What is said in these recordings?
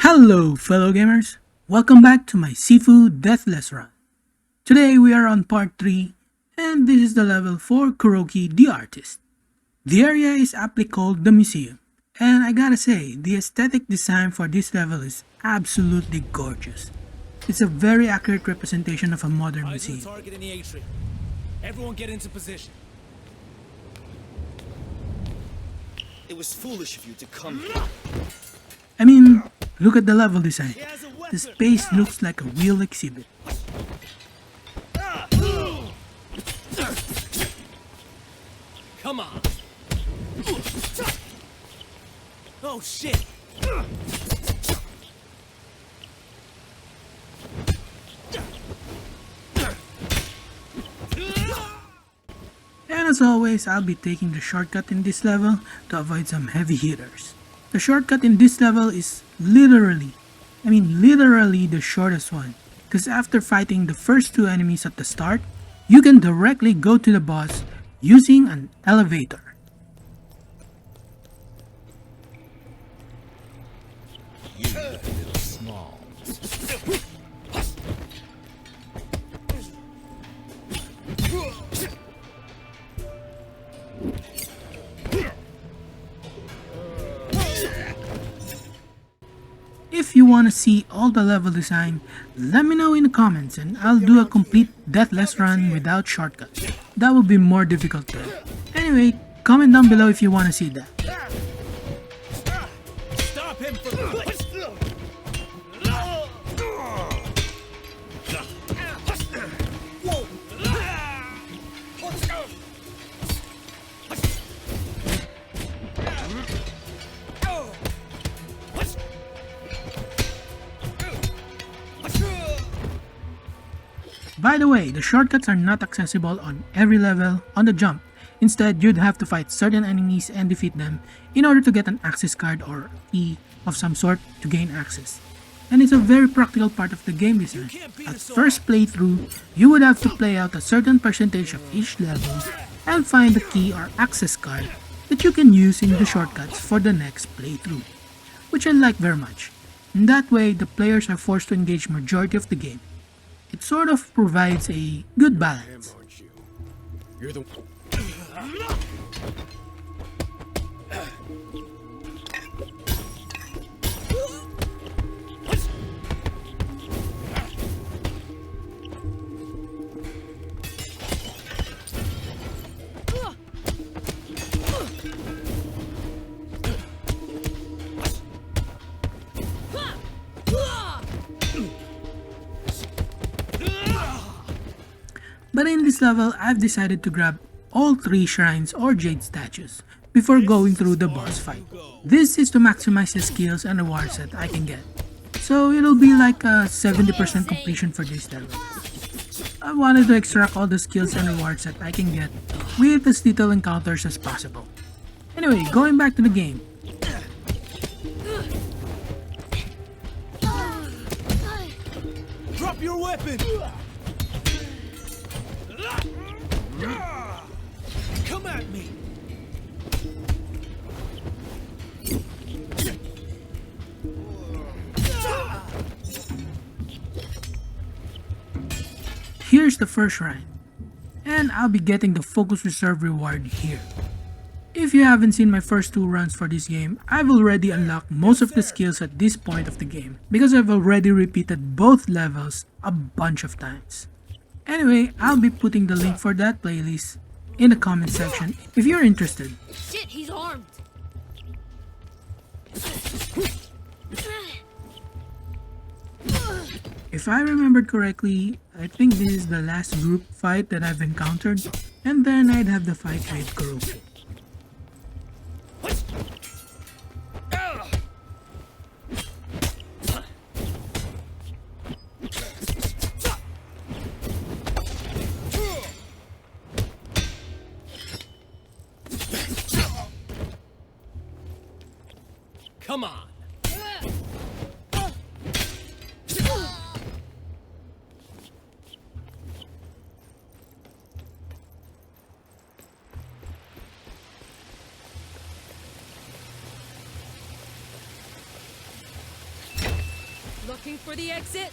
Hello fellow gamers, welcome back to my Sifu Deathless run. Today we are on part 3 and this is the level for Kuroki the Artist. The area is aptly called the Museum, and I gotta say, the aesthetic design for this level is absolutely gorgeous. It's a very accurate representation of a modern museum. Target in the atrium. Everyone get into position. It was foolish of you to come here. I mean, look at the level design. The space looks like a real exhibit. Come on. Oh shit. And as always, I'll be taking the shortcut in this level to avoid some heavy hitters. The shortcut in this level is literally the shortest one. Because after fighting the first two enemies at the start, you can directly go to the boss using an elevator. You little small. If you want to see all the level design, let me know in the comments and I'll do a complete Deathless run without shortcuts. That would be more difficult though. Anyway, comment down below if you want to see that. Stop him from By the way, the shortcuts are not accessible on every level on the jump. Instead, you'd have to fight certain enemies and defeat them in order to get an access card or key of some sort to gain access. And it's a very practical part of the game design. At first playthrough, you would have to play out a certain percentage of each level and find the key or access card that you can use in the shortcuts for the next playthrough, which I like very much. In that way, the players are forced to engage majority of the game. It sort of provides a good balance. You're the But in this level, I've decided to grab all 3 shrines or jade statues before going through the boss fight. This is to maximize the skills and rewards that I can get. So it'll be like a 70% completion for this level. I wanted to extract all the skills and rewards that I can get with as little encounters as possible. Anyway, going back to the game. drop your weapon. Come at me. Here's the first shrine, and I'll be getting the focus reserve reward here. If you haven't seen my first 2 runs for this game, I've already unlocked most of the skills at this point of the game because I've already repeated both levels a bunch of times. Anyway, I'll be putting the link for that playlist in the comment section if you're interested. Shit, he's armed. If I remembered correctly, I think this is the last group fight that I've encountered, and then I'd have the fight with Kuroki. Come on. Looking for the exit?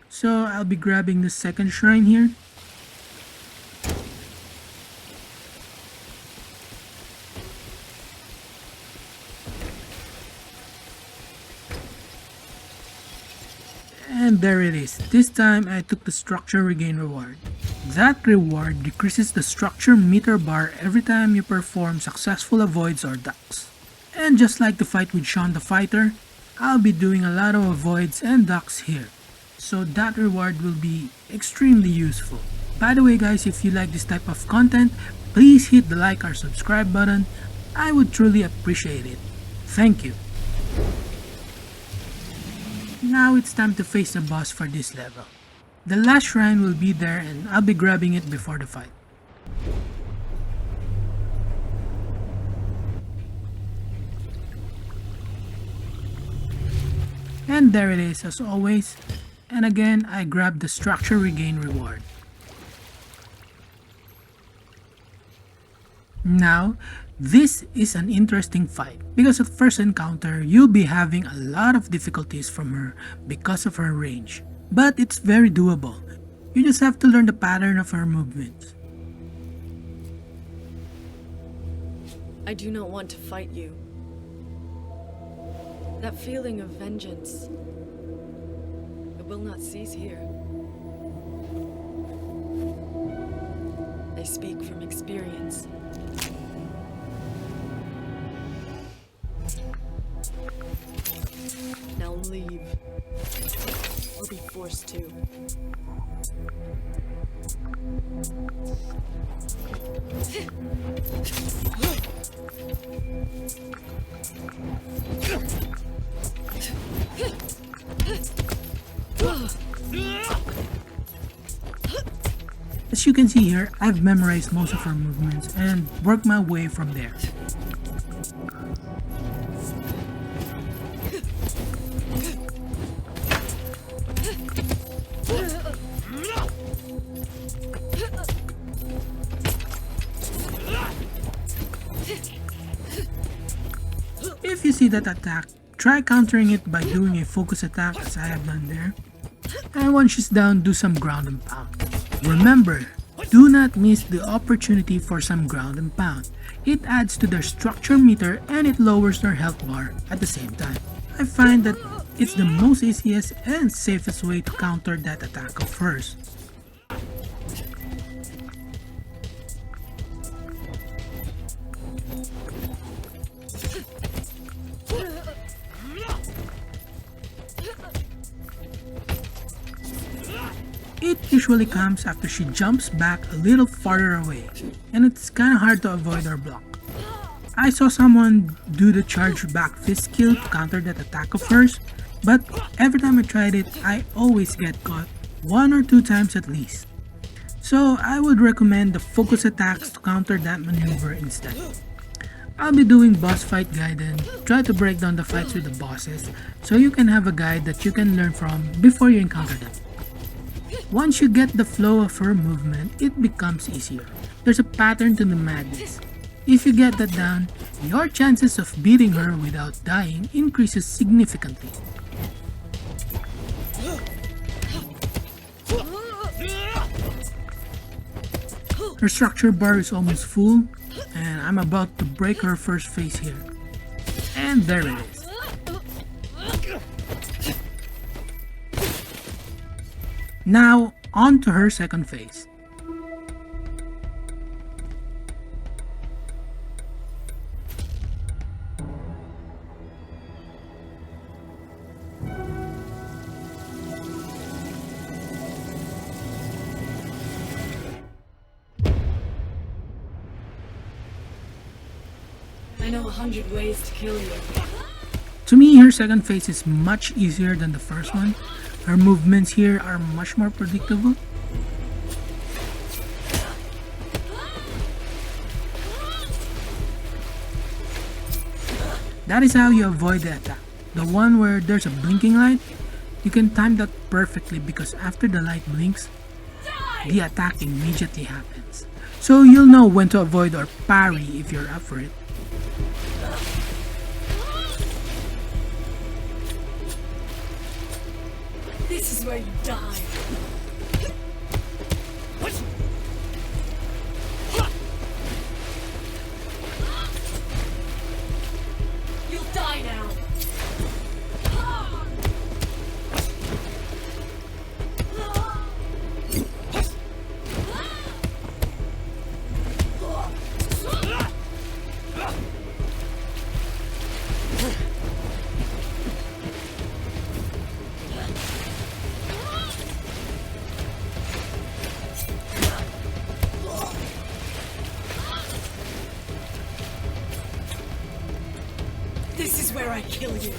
So I'll be grabbing the second shrine here. And there it is. This time I took the structure regain reward. That reward decreases the structure meter bar every time you perform successful avoids or ducks. And just like the fight with Sean the Fighter, I'll be doing a lot of avoids and ducks here. So that reward will be extremely useful. By the way guys, if you like this type of content, please hit the like or subscribe button. I would truly appreciate it. Thank you. Now it's time to face the boss for this level. The last shrine will be there and I'll be grabbing it before the fight. And there it is as always. And again, I grabbed the structure regain reward. Now, this is an interesting fight because at first encounter, you'll be having a lot of difficulties from her because of her range. But it's very doable. You just have to learn the pattern of her movements. I do not want to fight you. That feeling of vengeance, it will not cease here. I speak from experience. Now leave, or be forced to. As you can see here, I've memorized most of her movements and worked my way from there. If you see that attack, try countering it by doing a focus attack as I have done there. And once she's down, do some ground and pound. Remember, do not miss the opportunity for some ground and pound. It adds to their structure meter and it lowers their health bar at the same time. I find that it's the most easiest and safest way to counter that attack of hers. It usually comes after she jumps back a little farther away, and it's kinda hard to avoid her block. I saw someone do the charge back fist skill to counter that attack of hers, but every time I tried it, I always get caught 1 or 2 times at least. So I would recommend the focus attacks to counter that maneuver instead. I'll be doing boss fight guide and try to break down the fights with the bosses so you can have a guide that you can learn from before you encounter them. Once you get the flow of her movement, it becomes easier. There's a pattern to the madness. If you get that down, your chances of beating her without dying increases significantly. Her structure bar is almost full, and I'm about to break her first phase here. And there it is. Now, on to her second phase. I know 100 ways to kill you. To me, her second phase is much easier than the first one. Her movements here are much more predictable. That is how you avoid the attack. The one where there's a blinking light, you can time that perfectly because after the light blinks, the attack immediately happens. So you'll know when to avoid or parry if you're up for it. This is where you die. You'll die now. This is where I kill you.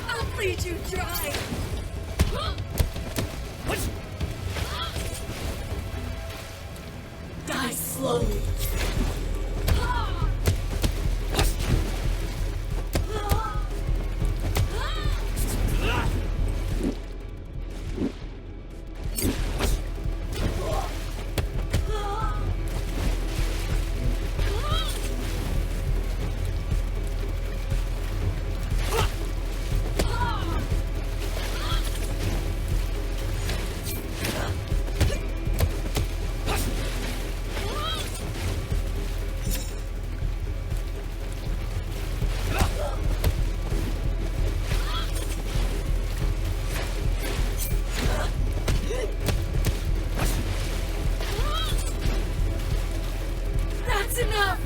I'll bleed you dry. Die slowly. That's enough!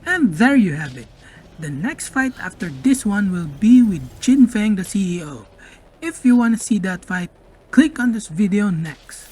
And there you have it. The next fight after this one will be with Jin Feng the CEO. If you want to see that fight, click on this video next.